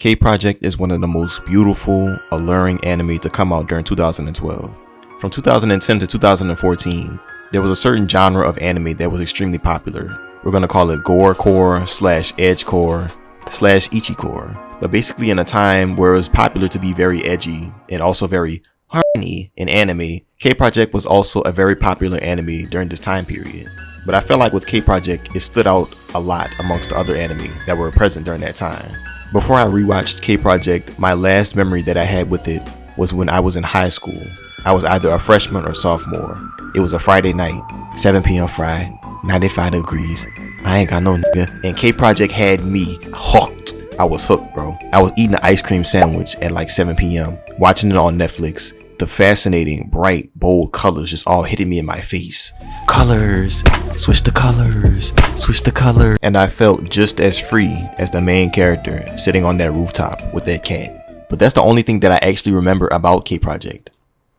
K-Project is one of the most beautiful, alluring anime to come out during 2012. From 2010 to 2014, there was a certain genre of anime that was extremely popular. We're gonna call it gore-core / edge-core / ichi-core. But basically in a time where it was popular to be very edgy and also very horny in anime, K-Project was also a very popular anime during this time period. But I felt like with K-Project, it stood out a lot amongst the other anime that were present during that time. Before I rewatched K-Project, my last memory that I had with it was when I was in high school. I was either a freshman or sophomore. It was a Friday night, 7 p.m. Friday, 95 degrees. I ain't got no nigga. And K-Project had me hooked. I was hooked, bro. I was eating an ice cream sandwich at like 7 p.m., watching it on Netflix. The fascinating, bright, bold colors just all hitting me in my face. Colors, switch the colors, switch the color. And I felt just as free as the main character sitting on that rooftop with that cat. But that's the only thing that I actually remember about K-Project.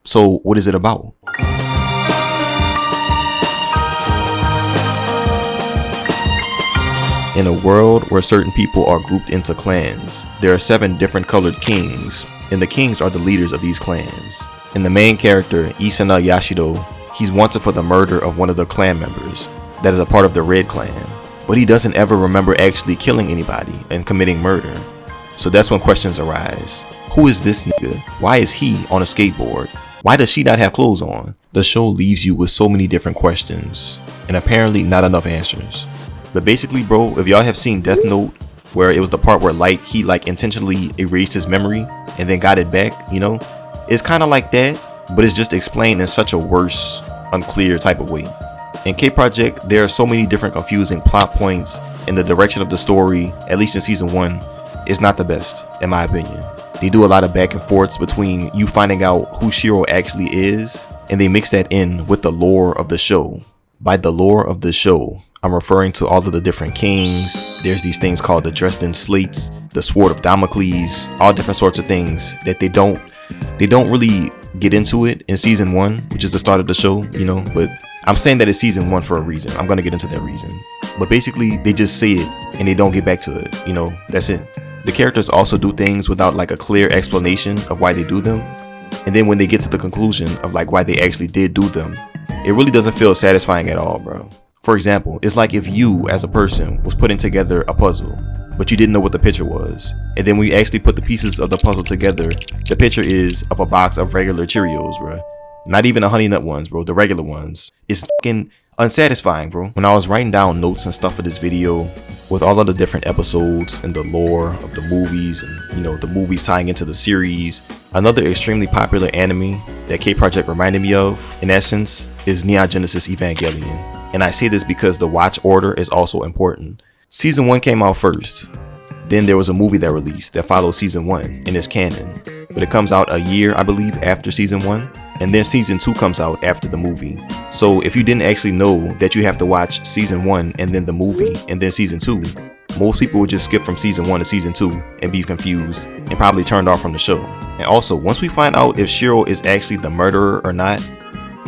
So what is it about? In a world where certain people are grouped into clans, there are 7 different colored kings, and the kings are the leaders of these clans. And the main character, Isana Yashido, he's wanted for the murder of one of the clan members that is a part of the Red Clan, but he doesn't ever remember actually killing anybody and committing murder. So that's when questions arise. Who is this nigga? Why is he on a skateboard? Why does she not have clothes on? The show leaves you with so many different questions, and apparently not enough answers. But basically, bro, if y'all have seen Death Note, where it was the part where he intentionally erased his memory and then got it back, you know, it's kind of like that, but it's just explained in such a worse, unclear type of way. In K-Project, there are so many different confusing plot points, and the direction of the story, at least in season 1, is not the best, in my opinion. They do a lot of back and forths between you finding out who Shiro actually is, and they mix that in with the lore of the show. By the lore of the show, I'm referring to all of the different kings. There's these things called the Dresden Slates, the Sword of Damocles, all different sorts of things that they don't really get into it in season 1, which is the start of the show, you know, but I'm saying that it's season 1 for a reason. I'm going to get into that reason. But basically, they just say it and they don't get back to it, you know, that's it. The characters also do things without like a clear explanation of why they do them. And then when they get to the conclusion of like why they actually did do them, it really doesn't feel satisfying at all, bro. For example, it's like if you as a person was putting together a puzzle, but you didn't know what the picture was. And then when you actually put the pieces of the puzzle together, the picture is of a box of regular Cheerios, bro. Not even the honey nut ones, bro, the regular ones. It's fucking unsatisfying, bro. When I was writing down notes and stuff for this video, with all of the different episodes and the lore of the movies and, you know, the movies tying into the series, another extremely popular anime that K-Project reminded me of, in essence, is Neon Genesis Evangelion. And I say this because the watch order is also important. Season 1 came out first. Then there was a movie that released that followed season 1 and is canon. But it comes out a year, I believe, after season 1. And then season 2 comes out after the movie. So if you didn't actually know that you have to watch season 1 and then the movie and then season 2, most people would just skip from season 1 to season 2 and be confused and probably turned off from the show. And also, once we find out if Shiro is actually the murderer or not,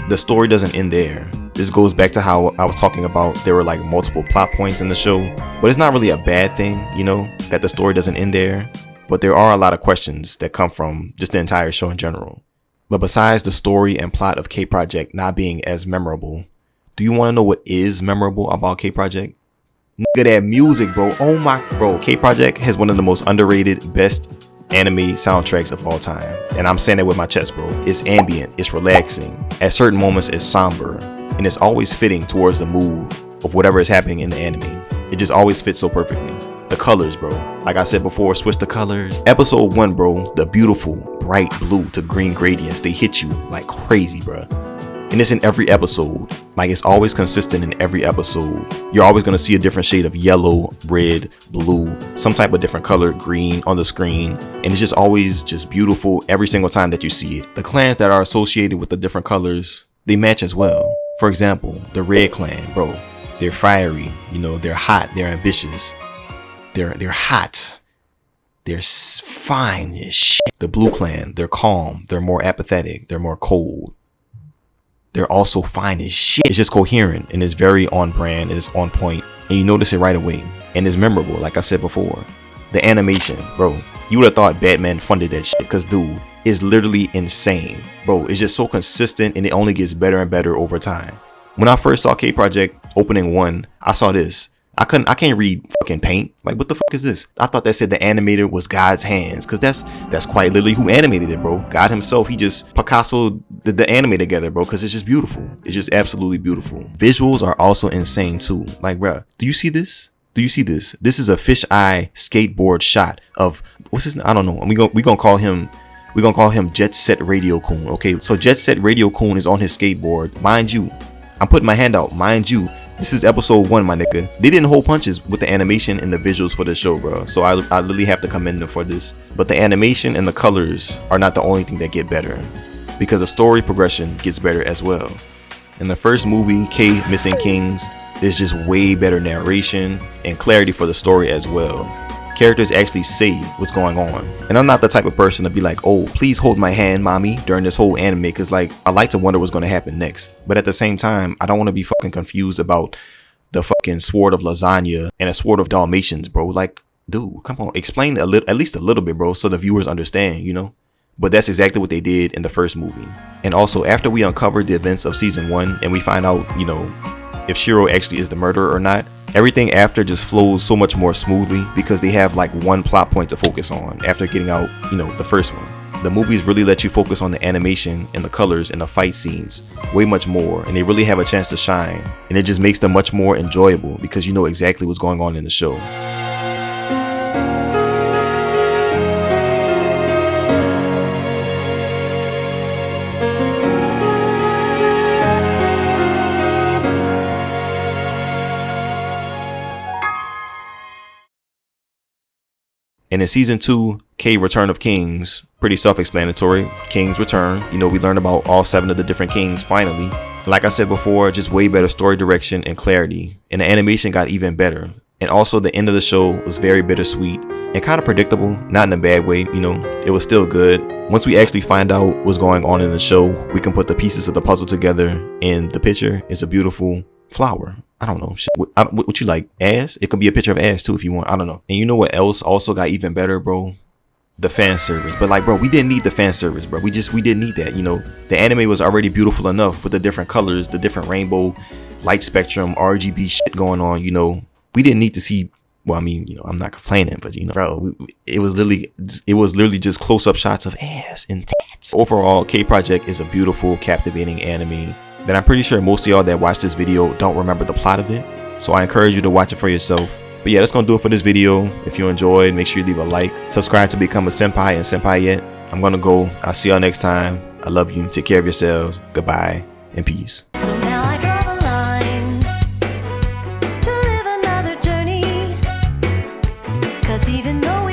the story doesn't end there. This goes back to how I was talking about there were like multiple plot points in the show, but it's not really a bad thing, you know, that the story doesn't end there. But there are a lot of questions that come from just the entire show in general. But besides the story and plot of K-Project not being as memorable, do you want to know what is memorable about K-Project? Nigga, that music, bro. Oh my, bro. K-Project has one of the most underrated, best anime soundtracks of all time. And I'm saying that with my chest, bro. It's ambient, it's relaxing. At certain moments, it's somber. And it's always fitting towards the mood of whatever is happening in the anime. It just always fits so perfectly. The colors, bro. Like I said before, switch the colors. Episode 1, bro. The beautiful, bright blue to green gradients. They hit you like crazy, bro. And it's in every episode. Like it's always consistent in every episode. You're always going to see a different shade of yellow, red, blue, some type of different color, green on the screen. And it's just always just beautiful every single time that you see it. The clans that are associated with the different colors, they match as well. For example, the Red Clan, bro, they're fiery, you know, they're hot, they're ambitious, they're hot, they're fine as shit. The Blue Clan, they're calm, they're more apathetic, they're more cold. They're also fine as shit. It's just coherent and it's very on brand and it's on point, and you notice it right away and it's memorable, like I said before. The animation, bro, You would have thought Batman funded that shit, because dude is literally insane. Bro, it's just so consistent and it only gets better and better over time. When I first saw K Project opening 1, I saw this. I can't read fucking paint. Like, what the fuck is this? I thought that said the animator was God's hands, because that's quite literally who animated it, bro. God himself, he just Picasso the anime together, bro, because it's just beautiful. It's just absolutely beautiful. Visuals are also insane too. Like, bro, do you see this? Do you see this? This is a fisheye skateboard shot of, what's his name? I don't know. We gonna call him Jet Set Radio Kun. Okay, so Jet Set Radio Kun is on his skateboard. Mind you, I'm putting my hand out. Mind you, this is episode 1, my nigga. They didn't hold punches with the animation and the visuals for this show, bro. So I literally have to commend them for this. But the animation and the colors are not the only thing that get better, because the story progression gets better as well. In the first movie, K Missing Kings, there's just way better narration and clarity for the story as well. Characters actually say what's going on. And I'm not the type of person to be like, oh, please hold my hand, mommy, during this whole anime, because like, I like to wonder what's going to happen next. But at the same time, I don't want to be fucking confused about the fucking sword of lasagna and a sword of Dalmatians, bro. Like, dude, come on, explain at least a little bit, bro, so the viewers understand, you know? But that's exactly what they did in the first movie. And also, after we uncovered the events of season 1 and we find out, you know, if Shiro actually is the murderer or not, everything after just flows so much more smoothly, because they have like one plot point to focus on after getting out, you know, the first one. The movies really let you focus on the animation and the colors and the fight scenes way much more, and they really have a chance to shine, and it just makes them much more enjoyable because you know exactly what's going on in the show. And in season 2, K Return of Kings, pretty self-explanatory. Kings return. You know, we learn about all 7 of the different kings finally. Like I said before, just way better story direction and clarity. And the animation got even better. And also the end of the show was very bittersweet and kind of predictable, not in a bad way, you know, it was still good. Once we actually find out what's going on in the show, we can put the pieces of the puzzle together, and the picture is a beautiful flower. I don't know. What you like? Ass? It could be a picture of ass too if you want. I don't know. And you know what else also got even better, bro? The fan service. But like, bro, we didn't need the fan service, bro. We didn't need that. You know, the anime was already beautiful enough with the different colors, the different rainbow, light spectrum, RGB shit going on. You know, we didn't need to see. Well, I mean, you know, I'm not complaining, but you know, bro, it was literally just close-up shots of ass and tats. Overall, K Project is a beautiful, captivating anime that I'm pretty sure most of y'all that watch this video don't remember the plot of it. So I encourage you to watch it for yourself. But yeah, that's gonna do it for this video. If you enjoyed, make sure you leave a like, subscribe to become a senpai and senpai yet. I'm gonna go. I'll see y'all next time. I love you. Take care of yourselves. Goodbye and peace. So now I draw the line to live another journey, 'cause even though